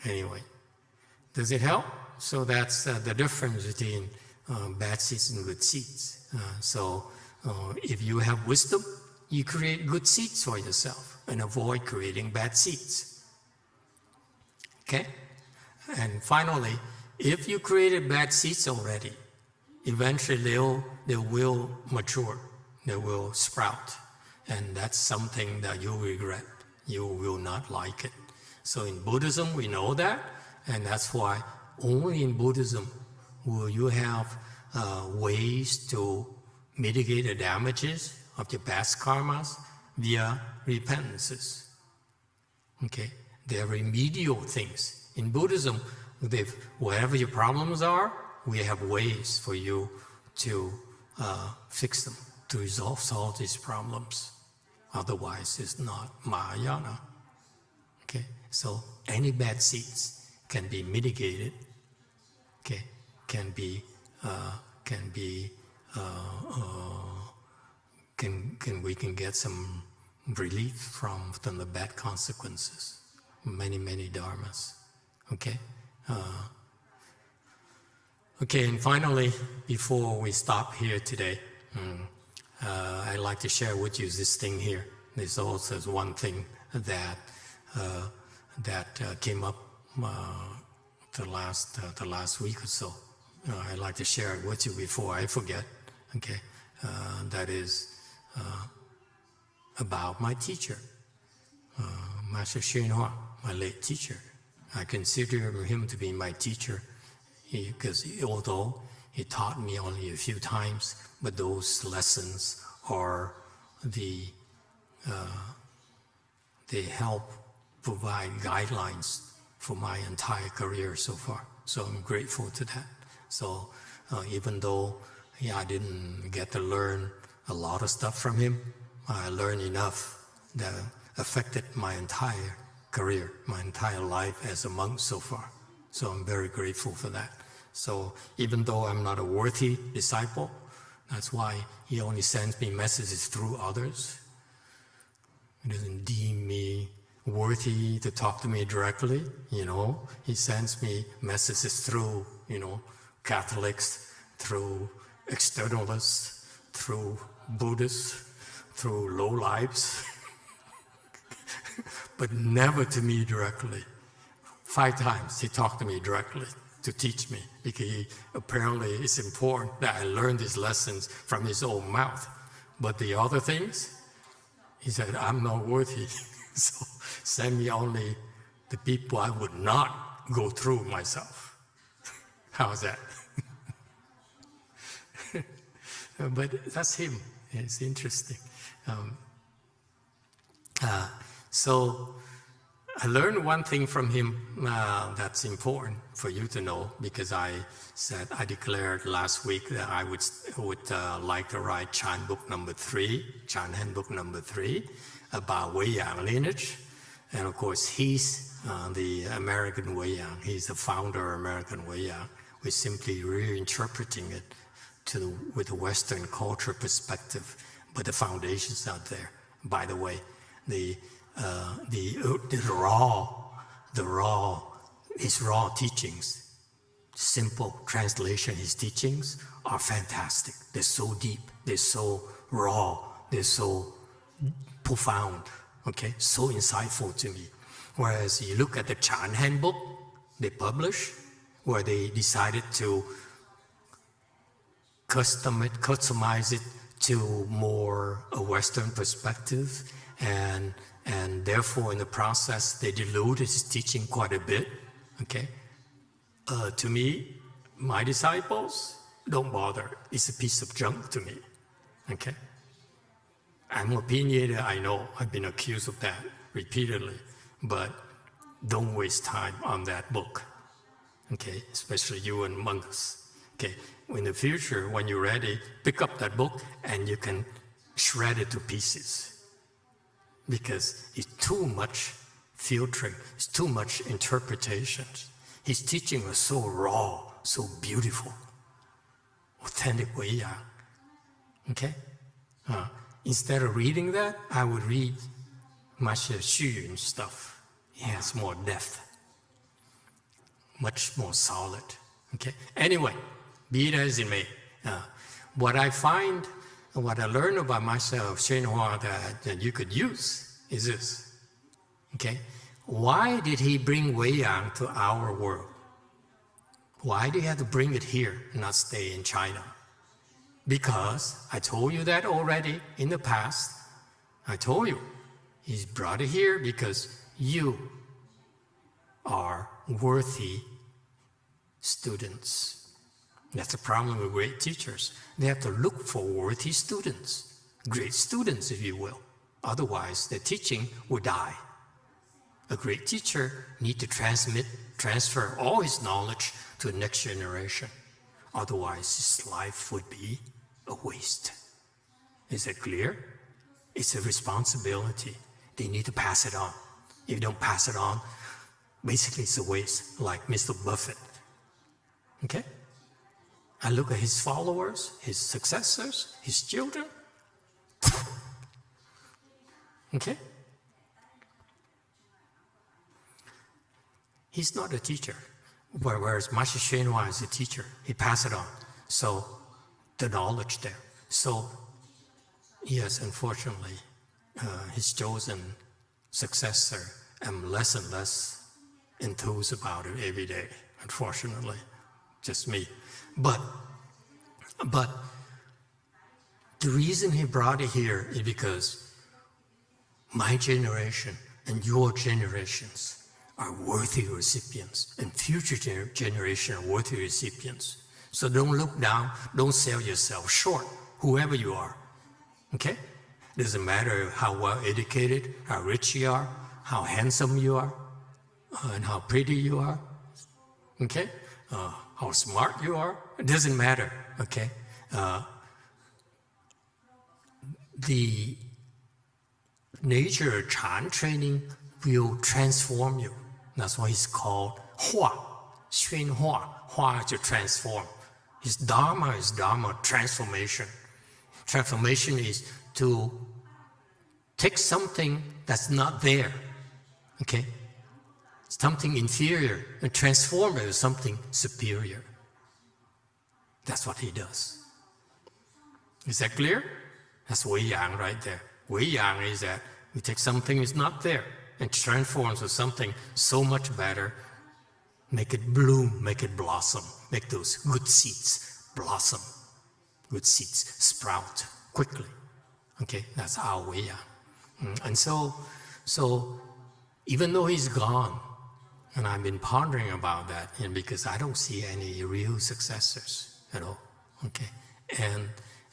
Anyway, does it help? So that's the difference between bad seeds and good seeds. So if you have wisdom, you create good seeds for yourself and avoid creating bad seeds. Okay? And finally, if you created bad seeds already, eventually they will mature, they will sprout. And that's something that you'll regret. You will not like it. So in Buddhism, we know that, and that's why only in Buddhism will you have ways to mitigate the damages of your past karmas via repentances. Okay? They're remedial things. In Buddhism, wherever your problems are, we have ways for you to fix them, to solve these problems. Otherwise, it's not Mahayana. Okay? So any bad seeds can be mitigated. Okay? We can get some relief from the bad consequences. Many dharmas. Okay? Okay, and finally, before we stop here today, I'd like to share with you this thing here. There's also one thing that came up the last week or so. I'd like to share it with you before I forget. Okay, that is about my teacher, Master YongHua, my late teacher. I consider him to be my teacher because although he taught me only a few times, but those lessons are they help provide guidelines for my entire career so far. So I'm grateful to that. So even though I didn't get to learn a lot of stuff from him, I learned enough that affected my entire career, my entire life as a monk so far. So I'm very grateful for that. So even though I'm not a worthy disciple, that's why he only sends me messages through others. He doesn't deem me worthy to talk to me directly, He sends me messages through, Catholics, through externalists, through Buddhists, through lowlifes, but never to me directly. 5 times he talked to me directly to teach me, because apparently it's important that I learn these lessons from his own mouth. But the other things, he said, I'm not worthy, so send me only the people I would not go through myself. How's that? But that's him. It's interesting. So I learned one thing from him that's important for you to know, because I declared last week that I would like to write Chan book number 3, Chan handbook number 3, about Wei Yang lineage. And of course, he's the American Wei Yang. He's the founder of American Wei Yang. We're simply reinterpreting it with a Western culture perspective, but the foundation's out there. By the way, his raw teachings, simple translation, his teachings are fantastic. They're so deep, they're so raw, they're so profound, okay, so insightful to me. Whereas you look at the Chan handbook they publish, where they decided to customize it to more a Western perspective, and therefore in the process they diluted his teaching quite a bit. Okay, to me, my disciples, don't bother. It's a piece of junk to me. Okay, I'm opinionated. I know I've been accused of that repeatedly, but don't waste time on that book. Okay, especially you and monks. Okay, in the future, when you're ready, pick up that book and you can shred it to pieces. Because it's too much filtering, it's too much interpretation. His teaching was so raw, so beautiful, authentic Wei Yang. Okay? Instead of reading that, I would read Master Xu Yun's stuff. It has more depth, much more solid. Okay? Anyway, be it as it may, what I find, what I learned about myself, YongHua, that you could use is this. Okay? Why did he bring Wei Yang to our world? Why did he have to bring it here and not stay in China? Because I told you that already in the past. I told you, he's brought it here because you are worthy students. That's the problem with great teachers. They have to look for worthy students, great students, if you will. Otherwise, their teaching will die. A great teacher needs to transfer all his knowledge to the next generation. Otherwise, his life would be a waste. Is that clear? It's a responsibility. They need to pass it on. If you don't pass it on, basically it's a waste, like Mr. Buffett. Okay? I look at his followers, his successors, his children. Okay? He's not a teacher, whereas Master YongHua is a teacher. He passed it on. So, the knowledge there. So, yes, unfortunately, his chosen successor, I'm less and less enthused about it every day, unfortunately. Just me. But the reason he brought it here is because my generation and your generations are worthy recipients, and future generation are worthy recipients. So don't look down, don't sell yourself short, whoever you are. Okay? Doesn't matter how well educated, how rich you are, how handsome you are, and how pretty you are. Okay? How smart you are. It doesn't matter. Okay? The nature of Chan training will transform you. That's why it's called Hua, YongHua. Hua is to transform. His Dharma is Dharma, transformation. Transformation is to take something that's not there, okay? Something inferior, and transform it into something superior. That's what he does. Is that clear? That's Wei Yang right there. Wei Yang is that we take something that's not there and transform to something so much better, make it bloom, make it blossom, make those good seeds blossom, good seeds sprout quickly. Okay, that's our Wei Yang. And so even though he's gone, and I've been pondering about that, and because I don't see any real successors at all. Okay,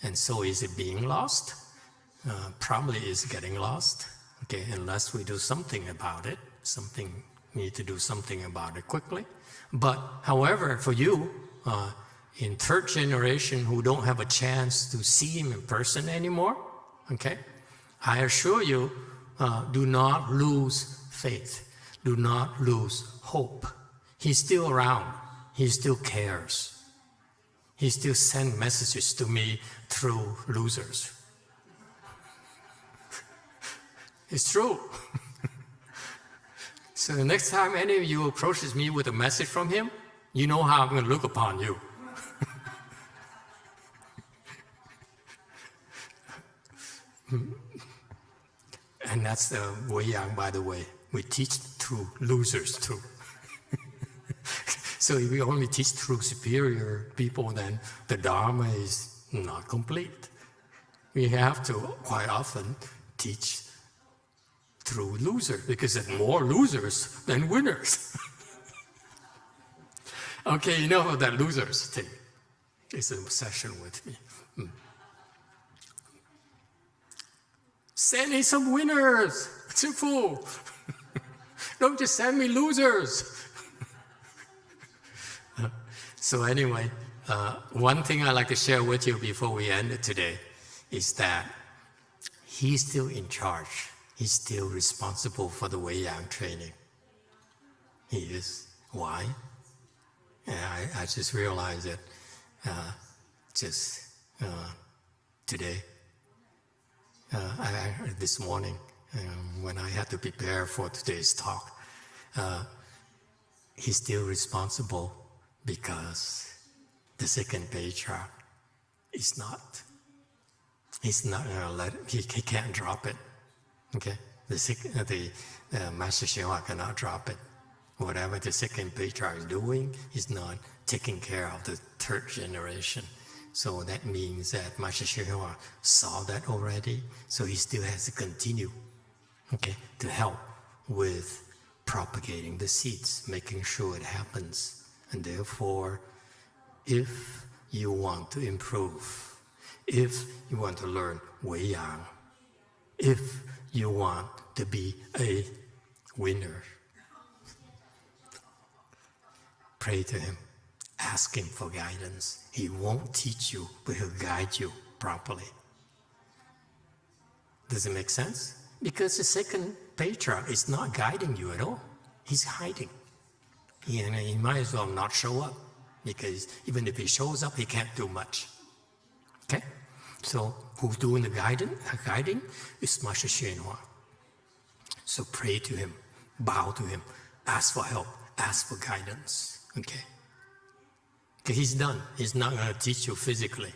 and so is it being lost? Probably is getting lost. Okay, unless we do something about it, we need to do something about it quickly. But however, for you, in third generation who don't have a chance to see him in person anymore, okay, I assure you, do not lose faith. Do not lose hope. He's still around. He still cares. He still sends messages to me through losers. It's true. So the next time any of you approaches me with a message from him, you know how I'm going to look upon you. And that's the Wei Yang, by the way. We teach through losers too. So if we only teach through superior people, then the Dharma is not complete. We have to quite often teach through losers, because there's more losers than winners. Okay, enough of that losers thing. It's an obsession with me. Send me some winners, Emitofuo. Don't just send me losers. So anyway, one thing I'd like to share with you before we end it today is that he's still in charge. He's still responsible for the Wei-Yang training. He is. Why? I just realized it today. This morning, when I had to prepare for today's talk, he's still responsible because the second patriarch is not. He's not gonna let it, he can't drop it. Okay, the Master YongHua cannot drop it. Whatever the second patriarch is doing, he's not taking care of the third generation. So that means that Master YongHua saw that already, so he still has to continue, okay, to help with propagating the seeds, making sure it happens. And therefore, if you want to improve, if you want to learn Wei-Yang, if you want to be a winner, pray to him, ask him for guidance. He won't teach you, but he'll guide you properly. Does it make sense? Because the second patriarch is not guiding you at all. He's hiding. He might as well not show up, because even if he shows up, he can't do much. Okay? So who's doing the guiding is Master YongHua. So pray to him, bow to him, ask for help, ask for guidance. Okay? Because he's done. He's not going to teach you physically.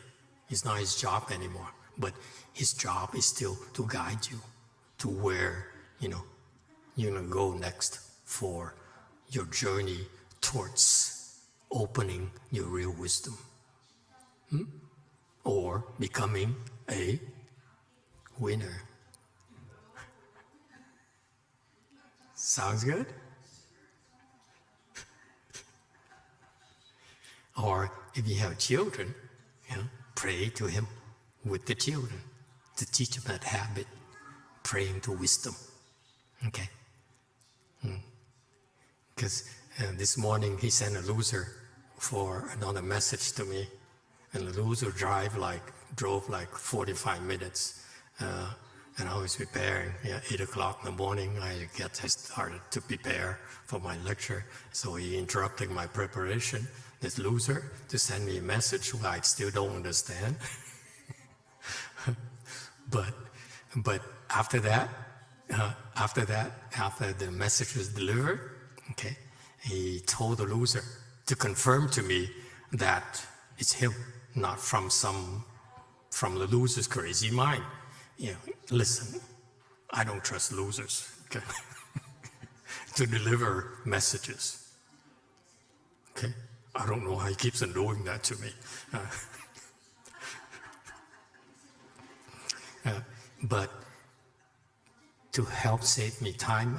It's not his job anymore. But his job is still to guide you to where, you're going to go next for your journey towards opening your real wisdom. Or becoming a winner. Sounds good? Or if you have children, pray to him with the children to teach them that habit, praying to wisdom. Okay? Because this morning he sent a loser for another message to me, and the loser drove like 45 minutes, and I was preparing. 8 o'clock in the morning, I started to prepare for my lecture, so he interrupted my preparation. This loser to send me a message which I still don't understand. but after the message was delivered, okay, he told the loser to confirm to me that it's him, not from the loser's crazy mind. Listen, I don't trust losers, okay, to deliver messages. Okay. I don't know how he keeps on doing that to me. But to help save me time,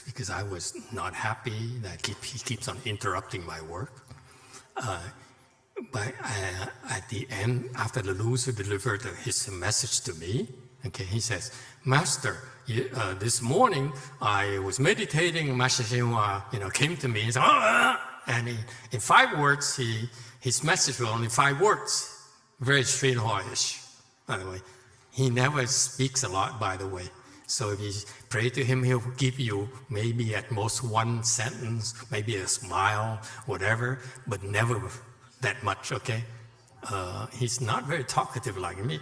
because I was not happy that he keeps on interrupting my work. But at the end, after the loser delivered his message to me, okay, he says, Master, this morning I was meditating, Master YongHua, came to me and said, and in 5 words, his message was only 5 words. Very straightforward-ish, by the way. He never speaks a lot, by the way. So if you pray to him, he'll give you maybe at most 1 sentence, maybe a smile, whatever, but never that much, okay? He's not very talkative like me.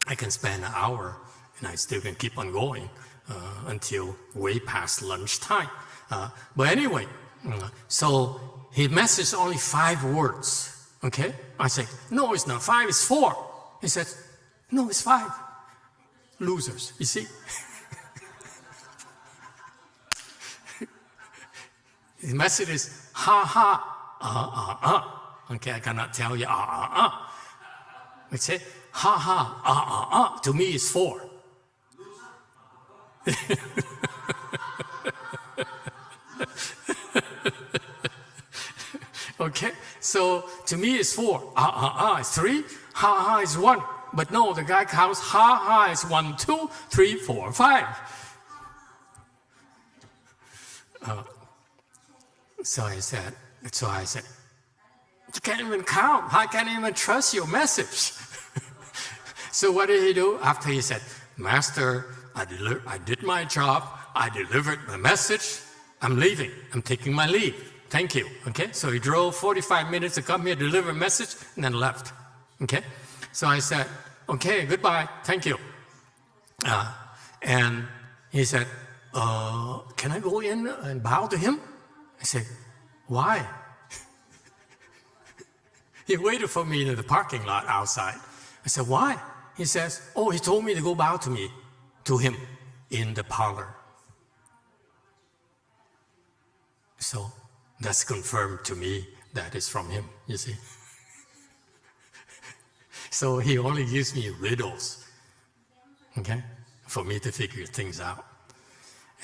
I can spend an hour, and I still can keep on going until way past lunchtime. But anyway, so his message is only 5 words, okay? I say, no, it's not 5, it's 4. He says, no, it's 5. Losers, you see? His message is, ha ha, Okay, I cannot tell you, We say, ha ha, to me it's 4. Okay, so to me it's 4. It's 3. Ha is 1. But no, the guy counts ha is 1, 2, 3, 4, 5. So I said, you can't even count. I can't even trust your message. So what did he do? After he said, Master, I did my job. I delivered the message. I'm leaving. I'm taking my leave. Thank you. Okay? So he drove 45 minutes to come here, deliver a message, and then left. Okay? So I said, okay, goodbye. Thank you. And he said, can I go in and bow to him? I said, why? He waited for me in the parking lot outside. I said, why? He says, oh, he told me to go bow to him in the parlor. So that's confirmed to me that it's from him, you see. So he only gives me riddles, okay, for me to figure things out.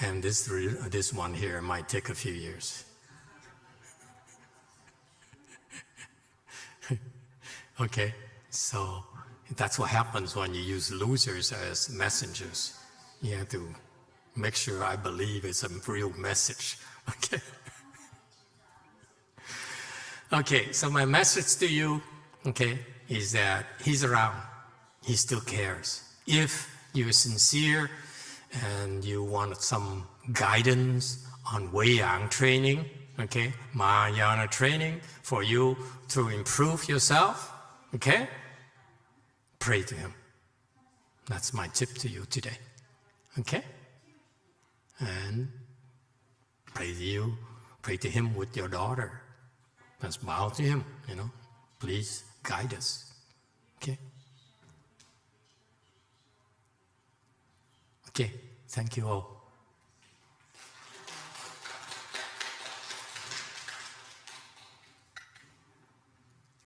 And this one here might take a few years. Okay, so that's what happens when you use losers as messengers. You have to make sure I believe it's a real message, okay? Okay, so my message to you, okay, is that he's around. He still cares. If you're sincere and you want some guidance on Wei Yang training, okay, Mahayana training for you to improve yourself, okay, pray to him. That's my tip to you today, okay? And pray to him with your daughter. Let's bow to him, you know. Please guide us. Okay? Okay, thank you all.